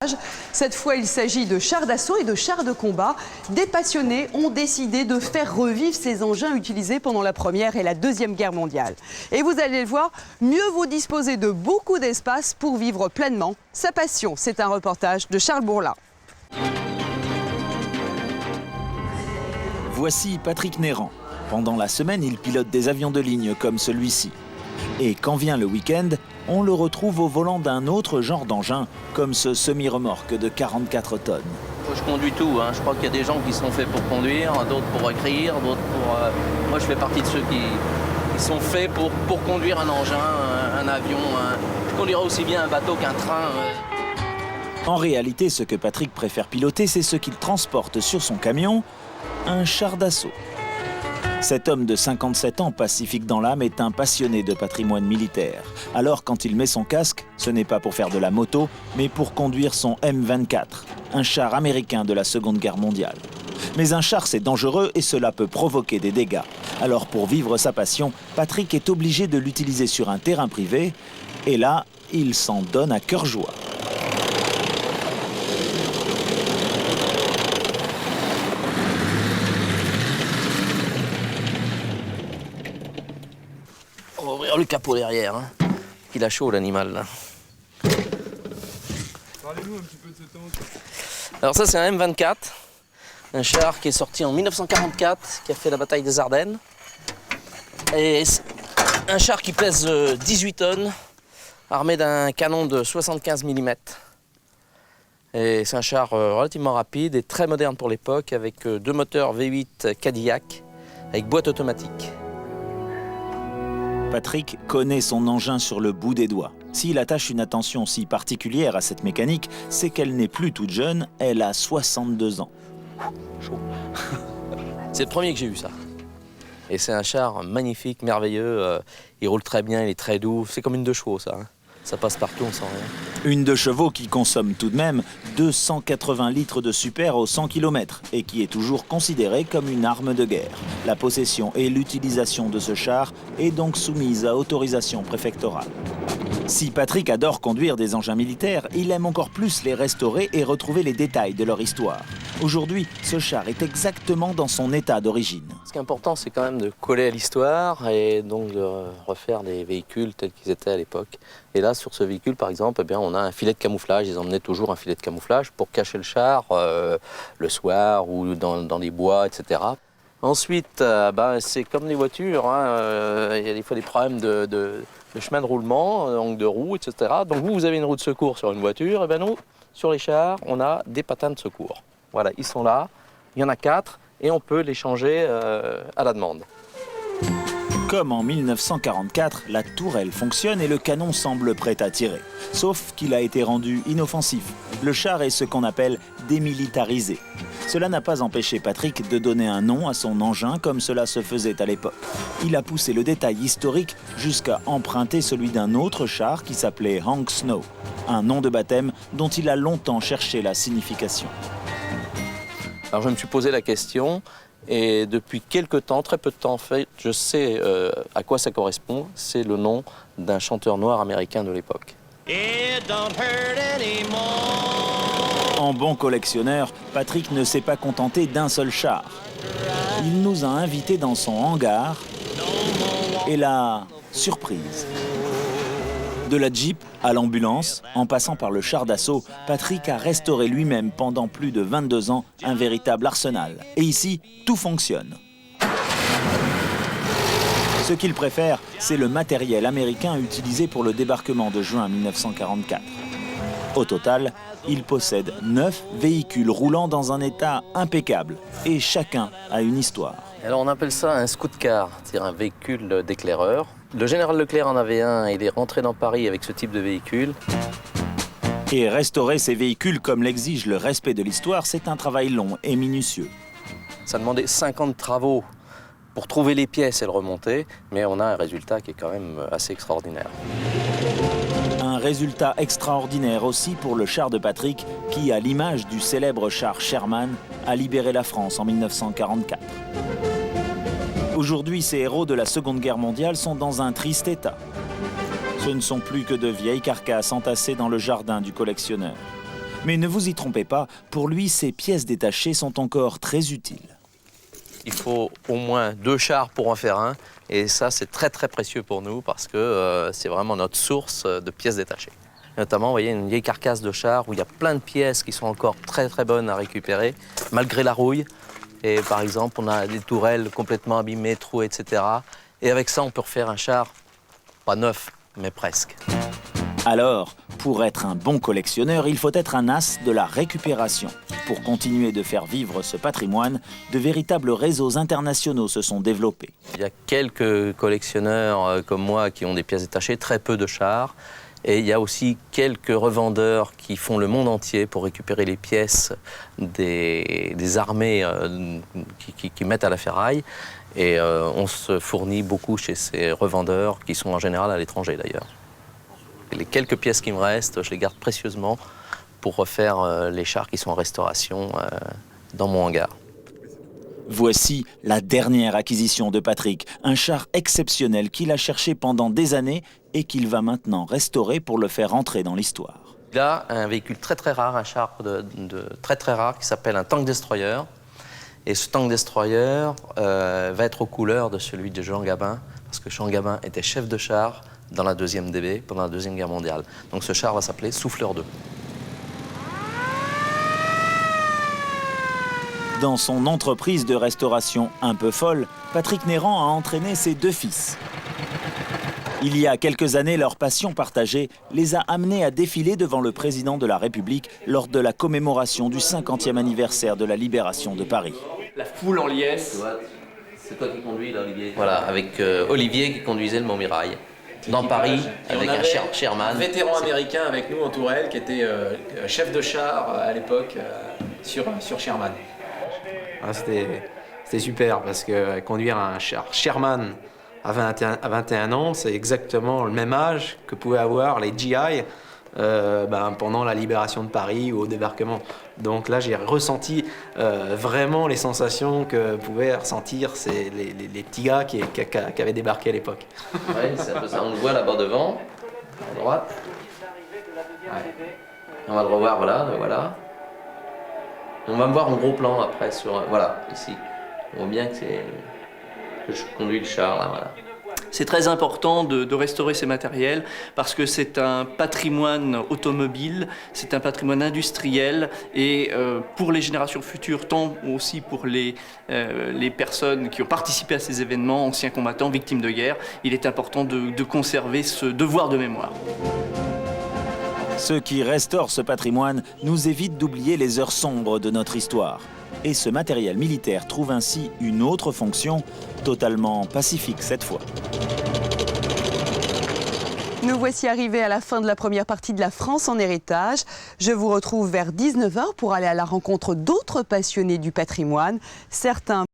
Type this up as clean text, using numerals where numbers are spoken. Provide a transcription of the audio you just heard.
reportage. Cette fois, il s'agit de chars d'assaut et de chars de combat. Des passionnés ont décidé de faire revivre ces engins utilisés pendant la Première et la Deuxième Guerre mondiale. Et vous allez le voir, mieux vaut disposer de beaucoup d'espace pour vivre pleinement sa passion. C'est un reportage de Charles Bourla. Voici Patrick Néran. Pendant la semaine, il pilote des avions de ligne comme celui-ci. Et quand vient le week-end, on le retrouve au volant d'un autre genre d'engin, comme ce semi-remorque de 44 tonnes. Je conduis tout, hein. Je crois qu'il y a des gens qui sont faits pour conduire, d'autres pour écrire, d'autres pour... Moi, je fais partie de ceux qui sont faits pour conduire un engin, un avion. Je conduirais aussi bien un bateau qu'un train. En réalité, ce que Patrick préfère piloter, c'est ce qu'il transporte sur son camion, un char d'assaut. Cet homme de 57 ans, pacifique dans l'âme, est un passionné de patrimoine militaire. Alors, quand il met son casque, ce n'est pas pour faire de la moto, mais pour conduire son M24, un char américain de la Seconde Guerre mondiale. Mais un char, c'est dangereux et cela peut provoquer des dégâts. Alors, pour vivre sa passion, Patrick est obligé de l'utiliser sur un terrain privé. Et là, il s'en donne à cœur joie. On va ouvrir le capot derrière. Hein. Il a chaud, l'animal, là. Parlez-nous un petit peu de ce tank. Alors ça, c'est un M24, un char qui est sorti en 1944, qui a fait la bataille des Ardennes. Et un char qui pèse 18 tonnes, armé d'un canon de 75 mm. Et c'est un char relativement rapide et très moderne pour l'époque, avec 2 moteurs V8 Cadillac, avec boîte automatique. Patrick connaît son engin sur le bout des doigts. S'il attache une attention si particulière à cette mécanique, c'est qu'elle n'est plus toute jeune, elle a 62 ans. Chaud. C'est le premier que j'ai eu, ça. Et c'est un char magnifique, merveilleux. Il roule très bien, il est très doux. C'est comme une 2 chevaux, ça. Hein. Ça passe partout, on sent rien. Une 2 chevaux qui consomme tout de même 280 litres de super au 100 km et qui est toujours considérée comme une arme de guerre. La possession et l'utilisation de ce char est donc soumise à autorisation préfectorale. Si Patrick adore conduire des engins militaires, il aime encore plus les restaurer et retrouver les détails de leur histoire. Aujourd'hui, ce char est exactement dans son état d'origine. Ce qui est important, c'est quand même de coller à l'histoire et donc de refaire des véhicules tels qu'ils étaient à l'époque. Et là, sur ce véhicule, par exemple, eh bien, on a un filet de camouflage. Ils emmenaient toujours un filet de camouflage pour cacher le char le soir ou dans les bois, etc. Ensuite, c'est comme les voitures. Hein, il y a des fois des problèmes de chemin de roulement, angle de roue, etc. Donc vous avez une roue de secours sur une voiture. Et bien nous, sur les chars, on a des patins de secours. Voilà, ils sont là. Il y en a 4 et on peut les changer à la demande. Comme en 1944, la tourelle fonctionne et le canon semble prêt à tirer. Sauf qu'il a été rendu inoffensif. Le char est ce qu'on appelle démilitarisé. Cela n'a pas empêché Patrick de donner un nom à son engin comme cela se faisait à l'époque. Il a poussé le détail historique jusqu'à emprunter celui d'un autre char qui s'appelait Hank Snow, un nom de baptême dont il a longtemps cherché la signification. Alors je me suis posé la question et depuis quelques temps, très peu de temps en fait, je sais à quoi ça correspond. C'est le nom d'un chanteur noir américain de l'époque. En bon collectionneur, Patrick ne s'est pas contenté d'un seul char. Il nous a invités dans son hangar et la surprise. De la Jeep à l'ambulance, en passant par le char d'assaut, Patrick a restauré lui-même pendant plus de 22 ans un véritable arsenal. Et ici, tout fonctionne. Ce qu'il préfère, c'est le matériel américain utilisé pour le débarquement de juin 1944. Au total, il possède 9 véhicules roulant dans un état impeccable. Et chacun a une histoire. Alors on appelle ça un scout car, c'est-à-dire un véhicule d'éclaireur. Le général Leclerc en avait un, il est rentré dans Paris avec ce type de véhicule. Et restaurer ces véhicules comme l'exige le respect de l'histoire, c'est un travail long et minutieux. Ça demandait 5 ans de travaux pour trouver les pièces et le remonter, mais on a un résultat qui est quand même assez extraordinaire. Un résultat extraordinaire aussi pour le char de Patrick qui, à l'image du célèbre char Sherman, a libéré la France en 1944. Aujourd'hui, ces héros de la Seconde Guerre mondiale sont dans un triste état. Ce ne sont plus que de vieilles carcasses entassées dans le jardin du collectionneur. Mais ne vous y trompez pas, pour lui, ces pièces détachées sont encore très utiles. Il faut au moins 2 chars pour en faire un. Et ça, c'est très très précieux pour nous parce que c'est vraiment notre source de pièces détachées. Notamment, vous voyez, une vieille carcasse de char où il y a plein de pièces qui sont encore très très bonnes à récupérer, malgré la rouille. Et par exemple, on a des tourelles complètement abîmées, trouées, etc. Et avec ça, on peut refaire un char, pas neuf, mais presque. Alors, pour être un bon collectionneur, il faut être un as de la récupération. Pour continuer de faire vivre ce patrimoine, de véritables réseaux internationaux se sont développés. Il y a quelques collectionneurs comme moi qui ont des pièces détachées, très peu de chars. Et il y a aussi quelques revendeurs qui font le monde entier pour récupérer les pièces des armées qui mettent à la ferraille. Et on se fournit beaucoup chez ces revendeurs qui sont en général à l'étranger d'ailleurs. Les quelques pièces qui me restent, je les garde précieusement pour refaire les chars qui sont en restauration dans mon hangar. Voici la dernière acquisition de Patrick, un char exceptionnel qu'il a cherché pendant des années et qu'il va maintenant restaurer pour le faire entrer dans l'histoire. Il a un véhicule très très rare, un char très très rare qui s'appelle un tank destroyer. Et ce tank destroyer va être aux couleurs de celui de Jean Gabin, parce que Jean Gabin était chef de char dans la 2e DB pendant la Deuxième Guerre mondiale. Donc ce char va s'appeler Souffleur 2. Dans son entreprise de restauration un peu folle, Patrick Néran a entraîné ses 2 fils. Il y a quelques années, leur passion partagée les a amenés à défiler devant le président de la République lors de la commémoration du 50e anniversaire de la libération de Paris. La foule en liesse. C'est toi qui conduis là, Olivier? Voilà, avec Olivier qui conduisait le Montmirail. Dans Paris, avec un Sherman. Un vétéran américain avec nous en tourelle qui était chef de char à l'époque sur Sherman. Ah, c'était super parce que conduire un char Sherman à 21 ans, c'est exactement le même âge que pouvaient avoir les GI pendant la libération de Paris ou au débarquement. Donc là, j'ai ressenti vraiment les sensations que pouvaient ressentir les petits gars qui avaient débarqué à l'époque. Oui, c'est un peu ça. On le voit là-bas devant, à droite. Ouais. On va le revoir, voilà. On va me voir en gros plan après sur... voilà, ici. On voit bien que je conduis le char, là, voilà. C'est très important de restaurer ces matériels parce que c'est un patrimoine automobile, c'est un patrimoine industriel et pour les générations futures, tant aussi pour les personnes qui ont participé à ces événements, anciens combattants, victimes de guerre, il est important de conserver ce devoir de mémoire. Ceux qui restaurent ce patrimoine nous évitent d'oublier les heures sombres de notre histoire. Et ce matériel militaire trouve ainsi une autre fonction, totalement pacifique cette fois. Nous voici arrivés à la fin de la première partie de La France en héritage. Je vous retrouve vers 19 h pour aller à la rencontre d'autres passionnés du patrimoine. Certains